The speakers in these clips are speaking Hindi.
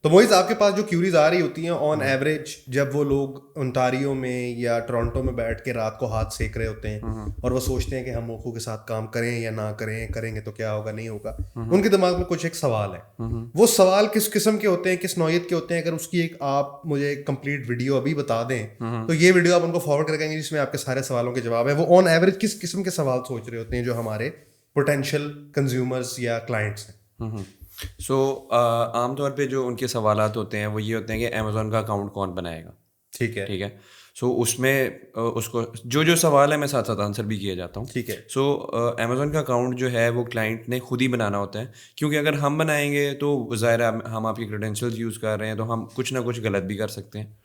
तो मोइज आपके पास जो क्यूरीज आ रही होती हैं ऑन एवरेज, जब वो लोग ओंटारियो में या टोरंटो में बैठ के रात को हाथ सेक रहे होते हैं और वो सोचते हैं कि हम मोखो के साथ काम करें या ना करें, करेंगे तो क्या होगा, नहीं होगा, उनके दिमाग में कुछ एक सवाल है। वो सवाल किस किस्म के होते हैं, किस नौयत के होते हैं? अगर उसकी एक आप मुझे एक कंप्लीट वीडियो अभी बता दें तो ये वीडियो आप उनको फॉरवर्ड करेंगे जिसमें आपके सारे सवालों के जवाब है। वो ऑन एवरेज किस किस्म के सवाल सोच रहे होते हैं जो हमारे पोटेंशियल कंज्यूमर्स या क्लाइंट्स हैं? सो आमतौर पे जो उनके सवालात होते हैं वो ये होते हैं कि अमेज़ॉन का अकाउंट कौन बनाएगा। ठीक है। ठीक है। सो उसमें उसको जो जो सवाल है मैं साथ साथ आंसर भी किए जाता हूँ। ठीक है। सो अमेज़ॉन का अकाउंट जो है वो क्लाइंट ने खुद ही बनाना होता है, क्योंकि अगर हम बनाएंगे तो ज़ाहिर है हम आपकी क्रेडेंशियल्स यूज़ कर रहे हैं तो हम कुछ ना कुछ गलत भी कर सकते हैं।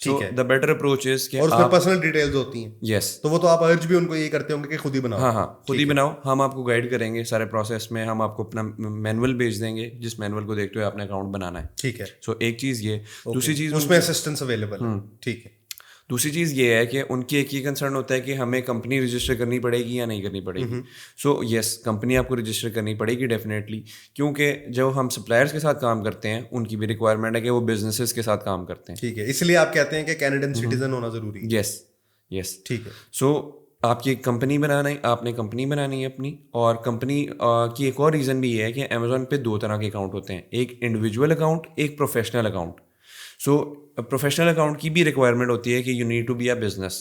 So the better approach is कि और उसमें आप पर्सनल डिटेल्स होती हैं। यस, तो वो तो आप अर्ज भी उनको ये करते होंगे कि खुद ही बनाओ। हाँ हाँ, खुद ही बनाओ। हम आपको गाइड करेंगे सारे प्रोसेस में, हम आपको अपना मैनुअल भेज देंगे जिस मैनुअल को देखते हुए आपने अकाउंट बनाना है। ठीक है। सो एक चीज़ ये। दूसरी चीज़ उसमें असिस्टेंस अवेलेबल है। ठीक है। दूसरी चीज़ ये है कि उनकी एक ही कंसर्न होता है कि हमें कंपनी रजिस्टर करनी पड़ेगी या नहीं करनी पड़ेगी। सो यस, कंपनी आपको रजिस्टर करनी पड़ेगी डेफिनेटली, क्योंकि जब हम सप्लायर्स के साथ काम करते हैं उनकी भी रिक्वायरमेंट है कि वो बिजनेसेस के साथ काम करते हैं। ठीक है, इसलिए आप कहते हैं कि कैनेडियन सिटीजन होना जरूरी है। Yes yes. ठीक है। सो आपकी एक कंपनी बनाना है, आपने कंपनी बनानी है अपनी, और कंपनी की एक और रीज़न भी ये है कि अमेज़ॉन पे दो तरह के अकाउंट होते हैं, एक इंडिविजुअल अकाउंट, एक professional account. So professional account की भी रिक्वायरमेंट होती है कि you need to be a business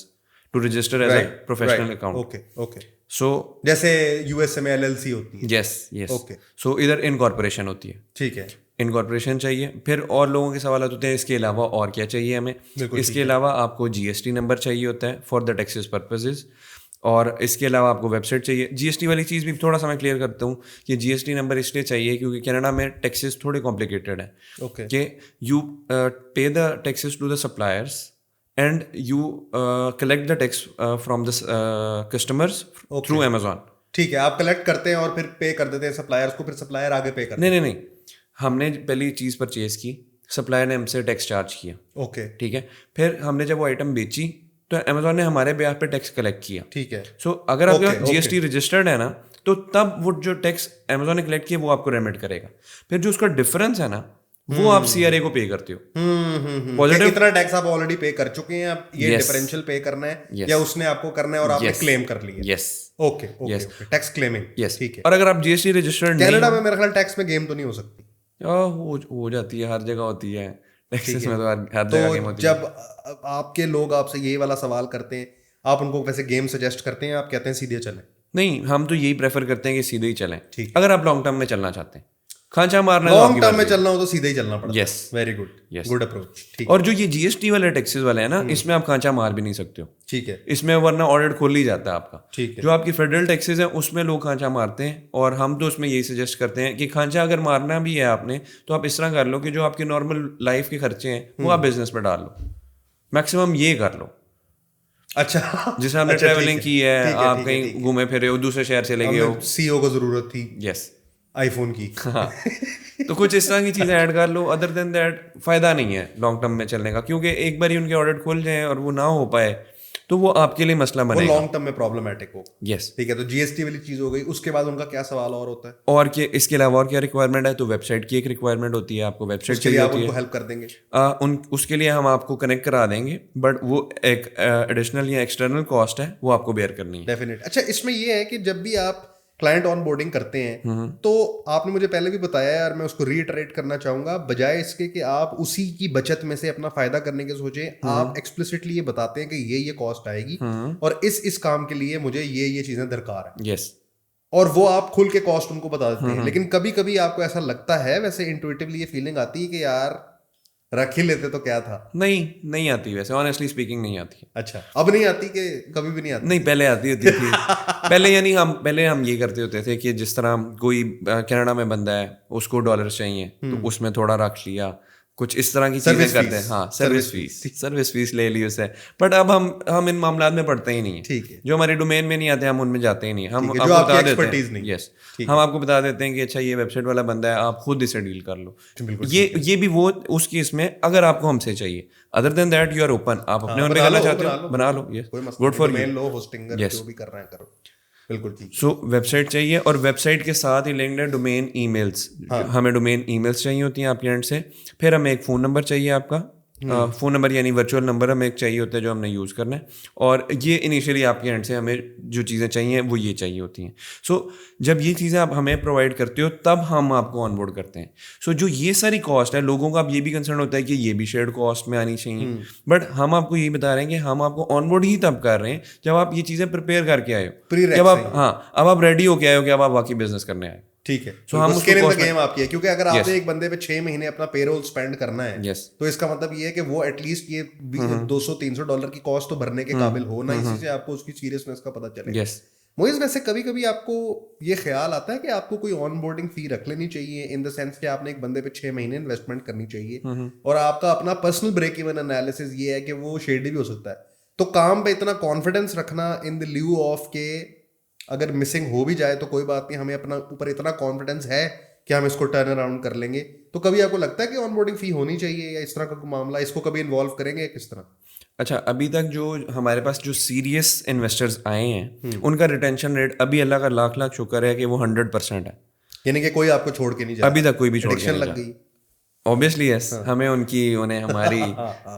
to register as a professional account. Okay okay. So जैसे यूएसए में एलएलसी होती है। Yes yes. ओके। सो इधर इनकॉर्पोरेशन होती है। ठीक है। इनकॉर्पोरेशन चाहिए। फिर और लोगों के सवाल होते हैं इसके अलावा और क्या चाहिए हमें। इसके अलावा आपको जीएसटी नंबर चाहिए होता है फॉर द टैक्सेस पर्पसेस, और इसके अलावा आपको वेबसाइट चाहिए। जीएसटी वाली चीज़ भी थोड़ा सा मैं क्लियर करता हूँ कि जीएसटी नंबर इसलिए चाहिए क्योंकि कनाडा में टैक्सेस थोड़े कॉम्प्लिकेटेड है। ओके। कि you pay the taxes to the suppliers and you collect the tax from the customers through Amazon. ठीक है, आप कलेक्ट करते हैं और फिर पे कर देते हैं सप्लायर्स को, फिर सप्लायर आगे पे करते नहीं नहीं नहीं, हमने पहली चीज़ परचेज की, सप्लायर ने हमसे टैक्स चार्ज किया। ओके। ठीक है। फिर हमने जब वो आइटम बेची तो अमेजोन ने हमारे ब्याह पे टैक्स कलेक्ट किया। ठीक है। सो अगर आपका जीएसटी रजिस्टर्ड है ना, तो तब वो जो टैक्स अमेजोन ने कलेक्ट किया वो आपको रेमिट करेगा। फिर जो उसका डिफरेंस है ना, वो आप सीआरए को पे करते हो। पॉजिटिव इतना टैक्स आप ऑलरेडी पे कर चुके हैं, आप ये डिफरेंशियल पे करना है या उसने आपको करना है और आपने क्लेम कर लिया। Yes. Okay okay, tax claiming. Yes. ठीक है। और अगर आप जीएसटी रजिस्टर्ड नहीं, कनाडा में मेरे ख्याल टैक्स में गेम तो नहीं हो सकती। हो जाती है, हर जगह होती है टैक्सेस में, तो हर जगह गेम होती है। जब आपके लोग आपसे यही वाला सवाल करते हैं, आप उनको वैसे गेम सजेस्ट करते हैं, आप कहते हैं सीधे चलें? नहीं, हम तो यही प्रेफर करते हैं कि सीधे ही चलें। ठीक। अगर आप लॉन्ग टर्म में चलना चाहते हैं, खांचा मारना है, लॉन्ग टर्म में चलना हो तो सीधे ही चलना पड़ता है। Yes. Very good. Yes, good approach. ठीक। और जो ये जीएसटी वाले टैक्सेस वाले हैं ना, इसमें आप खांचा मार भी नहीं सकते हो। ठीक है। इसमें वरना ऑडिट खोल ही जाता है आपका। ठीक है। जो आपकी फेडरल टैक्सेस हैं उसमें लोग खांचा मारते हैं, और हम तो उसमें यही सजेस्ट करते हैं कि खांचा अगर मारना भी है आपने तो आप इस तरह कर लो कि जो आपके नॉर्मल लाइफ के खर्चे हैं वो आप बिजनेस में डाल लो, मैक्सिमम ये कर लो। अच्छा, जैसे आपने ट्रैवलिंग की है, आप कहीं घूमे फिरे हो, दूसरे शहर से ले गए हो, सीईओ को जरूरत थी यस आईफोन की, हाँ, तो कुछ इस तरह की चीज़ें ऐड कर लो। अदर देन दैट फ़ायदा नहीं है लॉन्ग टर्म में चलने का, क्योंकि एक बार ही उनके ऑडिट खुल जाए और वो ना हो पाए तो वो आपके लिए मसला बनेगा, वो लॉन्ग टर्म में प्रॉब्लमेटिक हो। यस। ठीक है, तो जीएसटी वाली चीज़ हो गई। उसके बाद उनका क्या सवाल और होता है? और कि इसके अलावा और क्या रिक्वायरमेंट है, तो वेबसाइट की एक रिक्वायरमेंट होती है, आपको वेबसाइट चाहिए आप होती उनको है। हेल्प कर देंगे? उसके लिए हम आपको कनेक्ट करा देंगे, बट वो एक एडिशनल या एक्सटर्नल कॉस्ट है, वो आपको बेयर करनी है। डेफिनेट। अच्छा, इसमें ये है कि जब भी आप क्लाइंट ऑन बोर्डिंग करते हैं तो आपने मुझे पहले भी बताया है और मैं उसको रीइटरेट करना चाहूंगा, बजाय इसके कि आप उसी की बचत में से अपना फायदा करने के सोचे, आप एक्सप्लिसिटली ये बताते हैं कि ये कॉस्ट आएगी और इस काम के लिए मुझे ये चीजें दरकार है। यस। और वो आप खुल के कॉस्ट उनको बता देते हैं। लेकिन कभी कभी आपको ऐसा लगता है, वैसे इंट्यूटिवली ये फीलिंग आती है कि यार रख ही लेते तो क्या था? नहीं आती, वैसे ऑनेस्टली स्पीकिंग नहीं आती। अच्छा, अब नहीं आती कि कभी भी नहीं आती? नहीं, पहले आती होती थी। पहले हम ये करते होते थे कि जिस तरह कोई कनाडा में बंदा है, उसको डॉलर चाहिए तो उसमें थोड़ा रख लिया, कुछ इस तरह की चीजें करते हैं। हाँ, सर्विस फीस ले ली उससे। बट अब हम इन मामलात में पड़ते ही नहीं है। ठीक है। जो हमारे डोमेन में नहीं आते हम उनमें जाते ही नहीं। हम जो आपको आपकी बता देते एक्सपर्टीज हैं, नहीं। यस, हम आपको बता देते हैं कि अच्छा ये वेबसाइट वाला बंदा है, आप खुद इसे डील कर लो। ये भी वो उस केस में अगर आपको हमसे चाहिए। Other than that you are open, आप अपने ऑन पे करना चाहते हो बना लो। Yes, good for you. लो होस्टिंग जो भी कर रहे हैं करो। बिल्कुल ठीक। सो वेबसाइट चाहिए, और वेबसाइट के साथ ही लिंक्ड है डोमेन ईमेल्स। हमें डोमेन ईमेल्स चाहिए होती हैं आपके एंड से। फिर हमें एक फ़ोन नंबर चाहिए आपका, फ़ोन नंबर यानी वर्चुअल नंबर हमें एक चाहिए होता है जो हमने यूज़ करना है। और ये इनिशियली आपके एंड से हमें जो चीज़ें चाहिए वो ये चाहिए होती हैं। सो जब ये चीज़ें आप हमें प्रोवाइड करते हो तब हम आपको ऑनबोर्ड करते हैं। सो जो ये सारी कॉस्ट है, लोगों का अब ये भी कंसर्न होता है कि ये भी शेयर्ड कॉस्ट में आनी चाहिए, बट हम आपको यही बता रहे हैं कि हम आपको ऑनबोर्ड ही तब कर रहे हैं जब आप ये चीज़ें प्रिपेयर करके आए हो, जब आप अब आप रेडी होके आए हो कि अब आप वाकई बिजनेस करने आए। ठीक है। So, हम स्किन इन द उसको गेम आपकी है, क्योंकि अगर आपने एक बंदे पे 6 महीने अपना पेरोल स्पेंड करना है, तो इसका मतलब ये है कि वो एटलीस्ट ये $200-300 की कॉस्ट तो भरने के काबिल हो ना, इसी से आपको उसकी सीरियसनेस का पता चले। मोइज, वैसे कभी कभी आपको ये ख्याल आता है कि आपको कोई ऑन बोर्डिंग फी रख लेनी चाहिए, इन द सेंस कि आपने एक बंदे पे 6 महीने इन्वेस्टमेंट करनी चाहिए, और आपका अपना पर्सनल ब्रेक इवन एनालिसिस ये है कि वो शेडी भी हो सकता है, तो काम पे इतना कॉन्फिडेंस रखना इन द ल्यू ऑफ के अगर मिसिंग हो भी जाए तो कोई बात नहीं, हमें अपना ऊपर इतना कॉन्फिडेंस है कि हम इसको टर्न अराउंड कर लेंगे। तो कभी आपको लगता है कि ऑनबोर्डिंग फी होनी चाहिए, या इस तरह का मामला, इसको कभी इन्वॉल्व करेंगे या किस तरह? अच्छा, अभी तक जो हमारे पास जो सीरियस इन्वेस्टर्स आए हैं उनका रिटेंशन रेट अभी अल्लाह का लाख लाख शुक्र है कि वो 100% है। यानी कि कोई आपको छोड़ के नहीं जा, अभी तक कोई भी छोड़ के नहीं लग गई। ऑब्वियसली यस, हमें उन्हें हमारी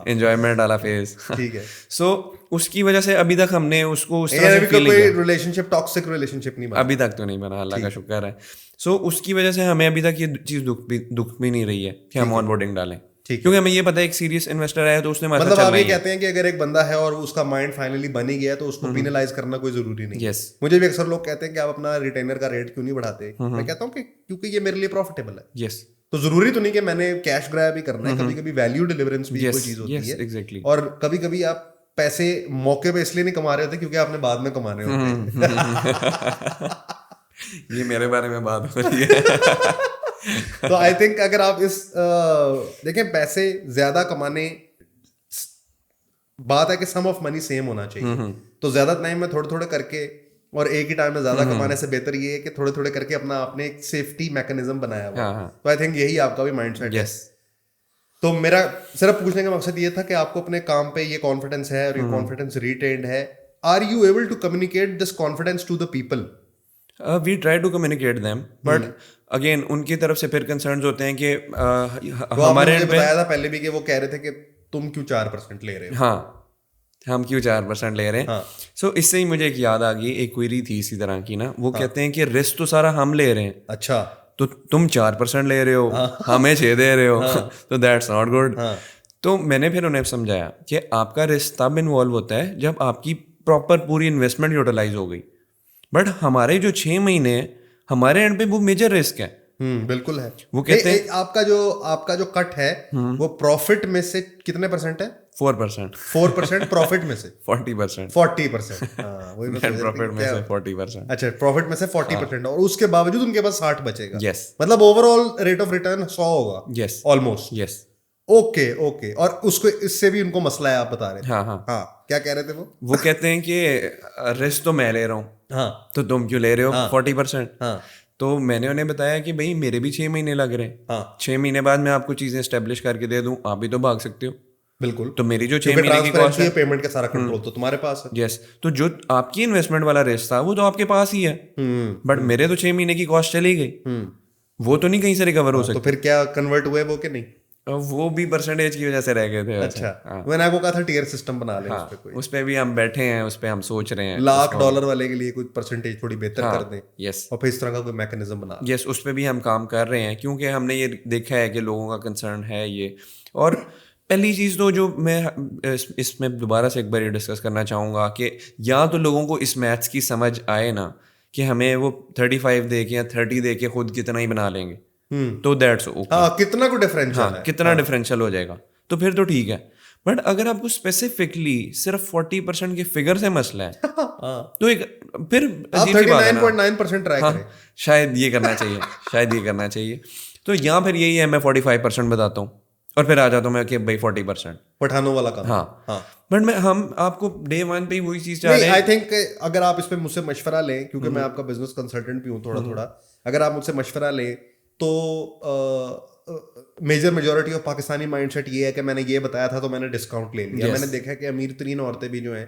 एंजॉयमेंट वाला फेज, ठीक है। सो उसकी वजह से अभी तक हमने उसको उस तरह से कोई रिलेशनशिप, टॉक्सिक रिलेशनशिप नहीं बना अभी तक, तो नहीं बना, अल्लाह का शुक्र है। सो उसकी वजह से हमें अभी तक ये चीज़ दुख भी नहीं रही है कि हम ऑनबोर्डिंग डालें, क्योंकि हमें ये पता है एक सीरियस इन्वेस्टर आया तो उसने मतलब आप ये कहते हैं कि अगर एक बंदा है और उसका माइंड फाइनली बन ही गया तो उसको पिनलाइज करना कोई जरूरी नहीं। यस, मुझे भी अक्सर लोग कहते हैं कि आप अपना रिटेनर का रेट क्यों नहीं बढ़ाते, मैं कहता हूँ कि क्योंकि ये मेरे लिए प्रॉफिटेबल है। यस, तो जरूरी तो नहीं कि मैंने कैश ग्रैब ही करना है, कभी कभी वैल्यू डिलीवरेंस भी कोई चीज होती है। एग्जैक्टली। और कभी कभी आप पैसे मौके पे इसलिए नहीं कमा रहे होते क्योंकि आपने बाद में कमाने होते हैं। ये मेरे बारे में बात हो रही है। तो आई थिंक अगर आप इस देखें, पैसे ज्यादा कमाने, बात है कि सम ऑफ मनी सेम होना चाहिए, तो ज्यादा टाइम में थोड़े थोड़े करके और एक ही टाइम में ज्यादा कमाने से बेहतर ये है कि थोड़े थोड़े करके अपना आपने एक सेफ्टी मैकेनिज्म बनाया हुआ। तो आई थिंक यही आपका भी माइंडसेट है। तो मेरा सिर्फ पूछने का मकसद ये था कि आपको अपने काम पे ये कॉन्फिडेंस है और ये कॉन्फिडेंस रिटेन्ड है। Are you able to communicate this confidence to the people? We try to communicate them, but again उनकी तरफ से फिर कंसर्न्स होते हैं कि हमारे एंड पे बताया था पहले भी कि वो कह रहे थे कि तुम क्यों 4% ले रहे हो। हाँ, हम क्यों 4% ले रहे हैं। सो इससे ही मुझे एक याद आ गई, एक क्वेरी थी इसी तरह की ना, वो कहते हैं कि रिस्क तो सारा हम ले रहे हैं, अच्छा, तो तुम 4% ले रहे हो, हमें 6 दे रहे हो, तो दैट्स नॉट गुड। तो मैंने फिर उन्हें समझाया कि आपका रिस्क तब इन्वॉल्व होता है जब आपकी प्रॉपर पूरी इन्वेस्टमेंट यूटिलाइज हो गई, बट हमारे जो 6 महीने हैं हमारे एंड पे वो मेजर रिस्क है। बिल्कुल है। वो कहते हैं आपका जो कट है वो प्रॉफिट में से कितने परसेंट है? 4% प्रॉफिट में से 40%। वही प्रॉफिट में से 40%। अच्छा, प्रॉफिट में से 40%, और उसके बावजूद उनके पास 60 बचेगा। यस, मतलब ओवरऑल रेट ऑफ रिटर्न 100 होगा। Yes, almost. Yes, okay. और उसको इससे भी उनको मसला है, आप बता रहे थे। हाँ, क्या कह रहे थे वो कहते हैं कि रिस्क तो मैं ले रहा हूँ, हाँ, तो तुम क्यों ले रहे हो 40%? हाँ। तो मैंने उन्हें बताया कि भाई मेरे भी 6 महीने लग रहे हैं, हाँ। 6 महीने बाद मैं आपको चीजें एस्टेब्लिश करके दे दूं, आप भी तो भाग सकते हो। बिल्कुल। तो मेरी जो 6 महीने की कॉस्ट है, पेमेंट का सारा कंट्रोल तो तुम्हारे पास है। यस, तो जो आपकी इन्वेस्टमेंट वाला रिस्क था वो तो आपके पास ही है, बट मेरे तो 6 महीने की कॉस्ट चली गई, वो तो नहीं कहीं से रिकवर हो सकती। तो फिर क्या कन्वर्ट हुए वो कि नहीं? वो भी परसेंटेज की वजह से रह गए थे। अच्छा, मैंने आपको कहा था टियर सिस्टम बना लें। उस पे कोई, उस पे भी हम बैठे हैं, उस पे हम सोच रहे हैं $1,00,000 वाले के लिए कुछ परसेंटेज थोड़ी बेहतर कर दें। यस, और फिर इस तरह का कोई मैकेनिज्म बना। यस, उस पे भी हम काम कर रहे हैं, क्योंकि हमने ये देखा है कि लोगों का कंसर्न है ये। और पहली चीज़ तो जो मैं इसमें दोबारा से एक बार डिस्कस करना चाहूँगा कि या तो लोगों को इस मैथ्स की समझ आए ना कि हमें वो 35 दे के या 30 दे के खुद कितना ही बना लेंगे, तो दैट्स ओके। कितना को डिफरेंशियल है, कितना डिफरेंशियल हो जाएगा तो फिर तो ठीक है। बट अगर आपको स्पेसिफिकली सिर्फ 40% के फिगर से मसला है तो एक फिर अजीब सी बात है ना। 39.9% ट्राई करें। शायद ये करना चाहिए। तो या फिर यही है, मैं 45% बताता हूँ और फिर आ जाता हूँ मैं कि भाई 40% पठानों वाला काम। हाँ। बट हम आपको डे 1 पे ही वही चीज चाह रहे हैं। आई थिंक अगर आप इस पे मुझसे मशवरा लें, क्योंकि मैं आपका बिजनेस कंसल्टेंट भी हूँ थोड़ा, अगर आप मुझसे मशवरा लें तो मेजॉरिटी ऑफ पाकिस्तानी माइंडसेट ये है कि मैंने ये बताया था तो मैंने डिस्काउंट ले लिया। मैंने देखा है कि अमीर तरीन औरतें भी जो हैं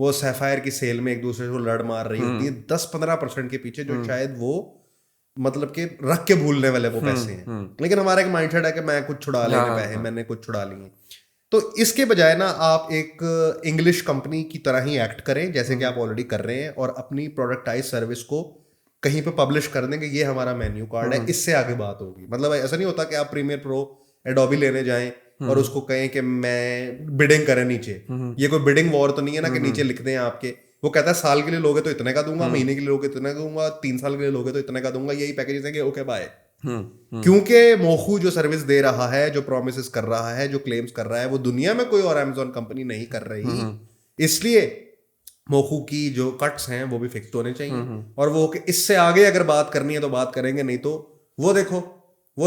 वो सैफायर की सेल में एक दूसरे को लड़ मार रही होती है 10-15% के पीछे, जो शायद वो मतलब कि रख के भूलने वाले वो पैसे हैं। लेकिन हमारा एक माइंडसेट है कि मैं कुछ छुड़ा लेने पैसे, मैंने कुछ छुड़ा लिए। तो इसके बजाय ना आप एक इंग्लिश कंपनी की तरह ही एक्ट करें जैसे कि आप ऑलरेडी कर रहे हैं, और अपनी प्रोडक्टाइज सर्विस को कहीं पे पब्लिश कर दें कि ये हमारा मेन्यू कार्ड है, इससे आगे बात होगी। मतलब ऐसा नहीं होता कि आप प्रीमियर प्रो एडोबी लेने जाएं और उसको कहें कि मैं बिडिंग करें नीचे। ये कोई बिडिंग वॉर तो नहीं है ना कि नीचे लिख दें आपके, वो कहता है साल के लिए लोगे तो इतने का दूंगा, महीने के लिए लोगे तो इतने का दूंगा, 3 साल के लिए लोगे तो इतने का दूंगा, यही पैकेजेस हैं कि ओके बाय। क्योंकि मोखू जो सर्विस दे रहा है, जो प्रोमिस कर रहा है, जो क्लेम्स कर रहा है, वो दुनिया में कोई और अमेज़न कंपनी नहीं कर रही, इसलिए मोखू की जो कट्स हैं वो भी फिक्स होने चाहिए। और वो इससे आगे अगर बात करनी है तो बात करेंगे, नहीं तो वो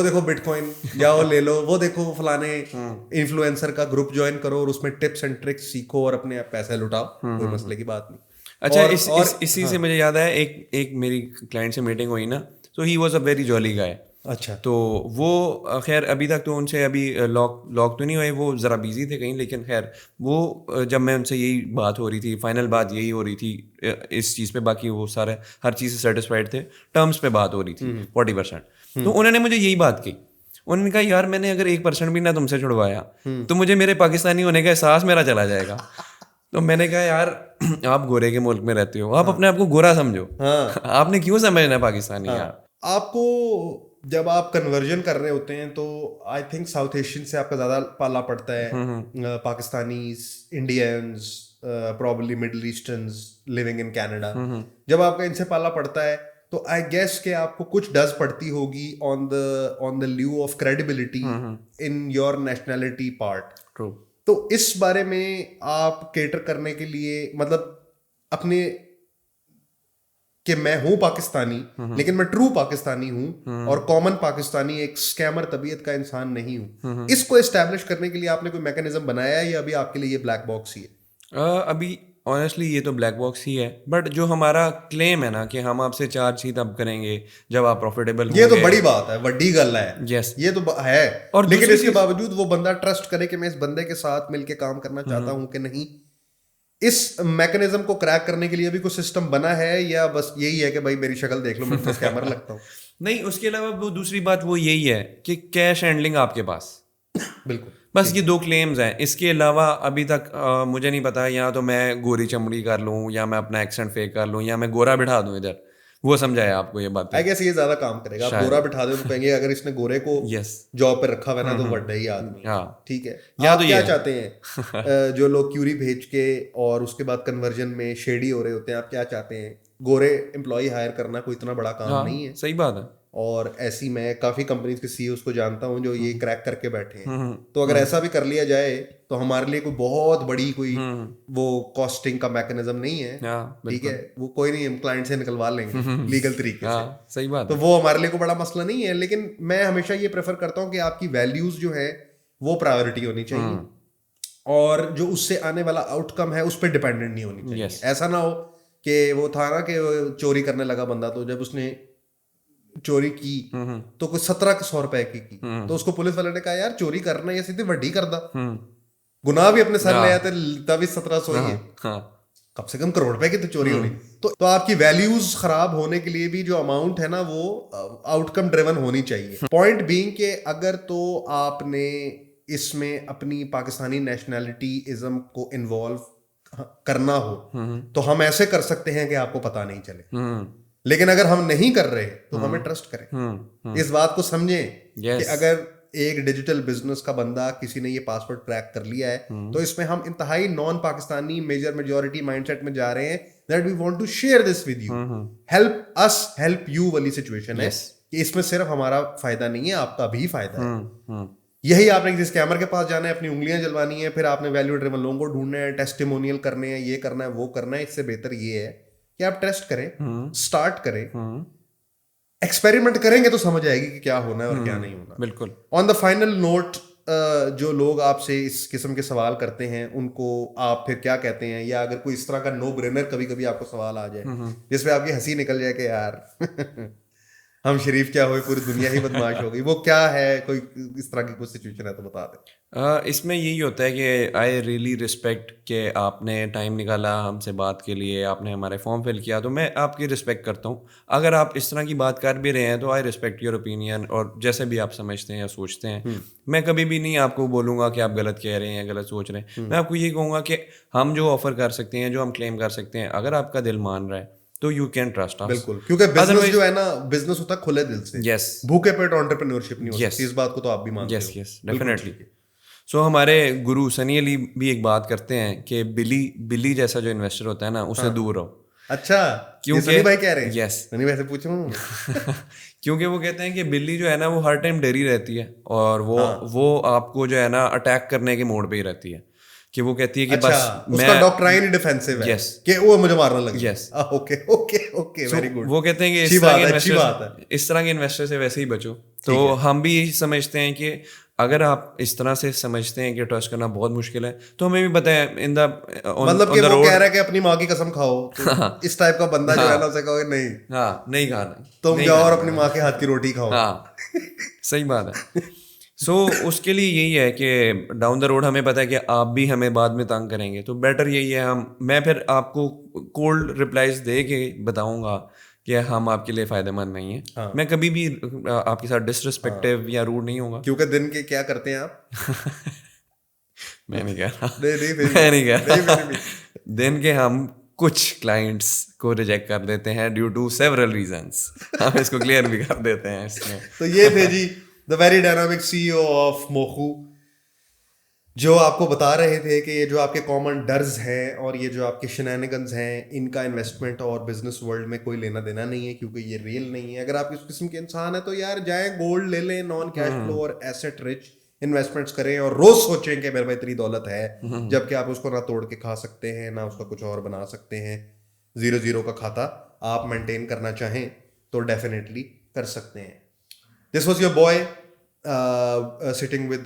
देखो बिटकॉइन जाओ ले लो, वो देखो फलाने इन्फ्लुएंसर का ग्रुप ज्वाइन करो और उसमें टिप्स एंड ट्रिक्स सीखो और अपने पैसे लुटाओ, कोई मसले की बात नहीं। अच्छा, इसी से मुझे याद है, एक मेरी क्लाइंट से मीटिंग हुई ना, तो he was a very jolly guy. अच्छा। तो वो खैर अभी तक तो उनसे अभी लॉक तो नहीं हुए, वो ज़रा बिजी थे कहीं, लेकिन खैर वो जब मैं उनसे यही बात हो रही थी, फाइनल बात यही हो रही थी इस चीज़ पे, बाकी वो सारे हर चीज़ से सेटिस्फाइड थे, टर्म्स पे बात हो रही थी 40%। तो उन्होंने मुझे यही बात की, उन्होंने कहा यार मैंने अगर 1% भी ना तुमसे छुड़वाया तो मुझे मेरे पाकिस्तानी होने का एहसास मेरा चला जाएगा। तो मैंने कहा यार आप गोरे के मुल्क में रहते हो, आप अपने आप को गोरा समझो, आपने क्यों समझना पाकिस्तानी यार। आपको जब आप कन्वर्जन कर रहे होते हैं तो आई थिंक साउथ एशियन से आपका ज्यादा पाला पड़ता है, Pakistanis, Indians, probably middle ईस्टर्न्स living in Canada. जब आपका इनसे पाला पड़ता है तो आई गेस के आपको कुछ डज पड़ती होगी on the lieu of credibility in your nationality part. True. तो इस बारे में आप केटर करने के लिए, मतलब अपने कि मैं हूं पाकिस्तानी लेकिन मैं ट्रू पाकिस्तानी हूं और कॉमन पाकिस्तानी एक स्कैमर तबीयत का इंसान नहीं हूं, इसको एस्टैब्लिश करने के लिए आपने कोई मैकेनिज्म बनाया है या अभी आपके लिए ये ब्लैक बॉक्स ही है? अभी ऑनेस्टली ये तो ब्लैक बॉक्स ही है, बट जो हमारा क्लेम है ना कि हम आपसे चार्ज ही तब करेंगे जब आप प्रॉफिटेबल ये तो बड़ी बात है, बड़ी गल है। यस, ये तो है। और लेकिन इसके बावजूद वो बंदा ट्रस्ट करे कि मैं इस बंदे के साथ मिलके काम करना चाहता हूं कि नहीं, इस मैकेनिज्म को क्रैक करने के लिए भी कोई सिस्टम बना है या बस यही है कि भाई मेरी शक्ल देख लो मैं तो स्कैमर लगता हूँ? नहीं, उसके अलावा वो दूसरी बात वो यही है कि कैश हैंडलिंग आपके पास बिल्कुल, बस ये 2 क्लेम्स हैं। इसके अलावा अभी तक मुझे नहीं पता, या तो मैं गोरी चमड़ी कर लूँ या मैं अपना एक्सेंट फेक कर लूँ या मैं गोरा बिठा दूँ इधर, वो समझाया आपको ये बात? आई गेस ये ज्यादा काम करेगा। आप गोरा बिठा दे तो कहेंगे अगर इसने गोरे को जॉब पे रखा हुआ है ना तो बड़ा ही आदमी, ठीक है। या तो क्या चाहते हैं जो लोग क्यूरी भेज के और उसके बाद कन्वर्जन में शेडी हो रहे होते हैं, आप क्या चाहते हैं? गोरे एम्प्लॉय हायर करना कोई इतना बड़ा काम नहीं है। सही बात है। और ऐसी मैं काफी कंपनीज के सीईओ को जानता हूं जो ये क्रैक करके बैठे हैं। तो अगर ऐसा भी कर लिया जाए तो हमारे लिए कोई बहुत बड़ी कोई वो कॉस्टिंग का मैकेनिज्म नहीं है, ठीक है। वो कोई नहीं, हम क्लाइंट से निकलवा लेंगे लीगल तरीके से। सही बात। तो वो हमारे लिए कोई बड़ा मसला नहीं है। लेकिन मैं हमेशा ये प्रेफर करता हूँ कि आपकी वैल्यूज जो है वो प्रायोरिटी होनी चाहिए और जो उससे आने वाला आउटकम है उस पर डिपेंडेंट नहीं होनी चाहिए। ऐसा ना हो कि वो था ना कि चोरी करने लगा बंदा, तो जब उसने चोरी की तो कुछ 1700 रुपए की तो उसको पुलिस वाले ने कहा यार चोरी करना या सीधे वड्डी कर दा, गुनाह भी अपने सर ले आते तभी 1700 ही है, कम से कम करोड़ रुपए की तो चोरी होनी। तो आपकी वैल्यूज खराब होने के लिए भी जो अमाउंट है ना वो आउटकम ड्रिवन होनी चाहिए। पॉइंट बीइंग के अगर तो आपने इसमें अपनी पाकिस्तानी नेशनैलिटी इज्म को इन्वॉल्व करना हो तो हम ऐसे कर सकते हैं कि आपको पता नहीं चले। लेकिन अगर हम नहीं कर रहे तो हमें ट्रस्ट करें, इस बात को समझें कि अगर एक डिजिटल बिजनेस का बंदा किसी ने ये पासवर्ड क्रैक कर लिया है तो इसमें हम इंतहाई नॉन पाकिस्तानी मेजॉरिटी माइंडसेट में जा रहे हैं, that we want to share this with you, help us help you वाली सिचुएशन है कि इसमें सिर्फ हमारा फायदा नहीं है, आपका भी फायदा है। यही आपने किसी स्कैमर के पास जाना है, अपनी उंगलियां जलवानी है, फिर आपने वैल्यू ड्रिवन लोगों को ढूंढना है, टेस्टिमोनियल करने हैं, ये करना है वो करना है। इससे बेहतर ये है कि आप टेस्ट करें, स्टार्ट करें, एक्सपेरिमेंट करेंगे तो समझ आएगी कि क्या होना है और क्या नहीं होना। बिल्कुल। ऑन द फाइनल नोट, जो लोग आपसे इस किस्म के सवाल करते हैं उनको आप फिर क्या कहते हैं, या अगर कोई इस तरह का नो ब्रेनर कभी कभी आपको सवाल आ जाए जिसपे आपकी हंसी निकल जाए कि यार हम शरीफ क्या हुए, पूरी दुनिया ही बदमाश हो गई, वो क्या है? कोई इस तरह की कुछ सिचुएशन है तो बता दें। इसमें यही होता है कि आई रियली रिस्पेक्ट कि आपने टाइम निकाला हमसे बात के लिए, आपने हमारे फॉर्म फिल किया, तो मैं आपकी रिस्पेक्ट करता हूँ। अगर आप इस तरह की बात कर भी रहे हैं तो आई रिस्पेक्ट योर ओपिनियन, और जैसे भी आप समझते हैं या सोचते हैं, मैं कभी भी नहीं आपको बोलूँगा कि आप गलत कह रहे हैं, गलत सोच रहे हैं। मैं आपको यही कहूँगा कि हम जो ऑफ़र कर सकते हैं, जो हम क्लेम कर सकते हैं, अगर आपका दिल मान रहा है तो यू कैन ट्रस्ट अस। बिल्कुल, क्योंकि बिजनेस जो है ना, बिजनेस होता है खुले दिल से। यस, भूखे पेट एंटरप्रेन्योरशिप नहीं हो यस, सकती, इस बात को तो आप भी मानते यस, हो। यस, बिल्कुल डेफिनेटली। ठीक है। सो हमारे गुरु सनी अली भी एक बात करते हैं कि बिली जैसा जो इन्वेस्टर होता है ना, उससे दूर रहो। अच्छा, ये क्योंकि सनी भाई कह रहे हैं? यस, सनी भाई से पूछ रहा हूँ। क्योंकि वो कहते हैं कि बिल्ली जो है ना वो हर टाइम डरी रहती है, और वो आपको जो है ना अटैक करने के मोड पे ही रहती है, कि वो कहती है कि अच्छा, बस उसका मैं डॉक्ट्राइन ही डिफेंसिव है यस, कि वो मुझे मारने लगे। Yes. Okay okay okay, so very good. वो कहते हैं कि अच्छी बात है, अच्छी बात है। इस तरह के इन्वेस्टर से वैसे ही बचो। तो ठीक है। हम भी यही समझते हैं कि अगर आप इस तरह से समझते हैं कि ट्रस्ट करना बहुत मुश्किल है, तो हमें भी बताएं इन द मतलब ऑन कि द वो कह रोड। रहा है कि अपनी माँ की कसम खाओ, तो इस टाइप का बंदा जो है ना, उसे कहोगे नहीं, हाँ, नहीं खाना, तुम नहीं जाओ और खाना अपनी मैंने। माँ के हाथ की रोटी खाओ। हाँ, सही बात है। सो उसके लिए यही है कि डाउन द रोड हमें पता है कि आप भी हमें बाद में तंग करेंगे, तो बेटर यही है मैं फिर आपको कोल्ड रिप्लाईज दे के बताऊंगा कि हम आपके लिए फ़ायदेमंद नहीं है। हाँ मैं कभी भी आपके साथ डिसरिस्पेक्टिव या रूड नहीं होगा। क्योंकि दिन के क्या करते हैं आप? मैं नहीं कह रहा, नहीं नहीं, फिर मैं नहीं कह नहीं, रहा। फिर भी। दिन के हम कुछ क्लाइंट्स को रिजेक्ट कर देते हैं ड्यू टू सेवरल रीजंस। हम इसको क्लियर भी कर देते हैं इसमें। तो ये थे जी the very dynamic CEO of मोखू, जो आपको बता रहे थे कि ये जो आपके कॉमन डर्स हैं और ये जो आपके शेनैनिगन्स हैं, इनका इन्वेस्टमेंट और बिजनेस वर्ल्ड में कोई लेना देना नहीं है, क्योंकि ये रियल नहीं है। अगर आप इस किस्म के इंसान हैं तो यार जाएं गोल्ड ले लें, नॉन कैश फ्लो और एसेट रिच इन्वेस्टमेंट्स करें, और रोज सोचें कि मेरे भाई इतनी दौलत है, जबकि आप उसको ना तोड़ के खा सकते हैं, ना उसका कुछ और बना सकते हैं। 0-0 का खाता आप मेंटेन करना चाहें तो डेफिनेटली कर सकते हैं। This was your boy sitting with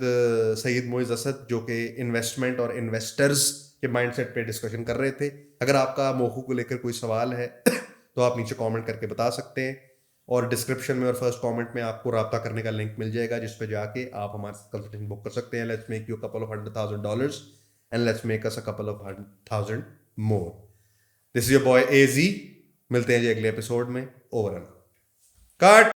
Syed Moiz Asad, जो कि इन्वेस्टमेंट और इन्वेस्टर्स के माइंडसेट पे डिस्कशन कर रहे थे। अगर आपका मोखू को लेकर कोई सवाल है तो आप नीचे कमेंट करके बता सकते हैं, और डिस्क्रिप्शन में और फर्स्ट कमेंट में आपको राब्ता करने का लिंक मिल जाएगा, जिस पे जाके आप हमारे कंसल्टेशन बुक कर सकते हैं। Let's make you a couple of $100,000 and let's make us a couple of 100,000 more. This is your boy AZ। मिलते हैं जी अगले एपिसोड में। Over and cut.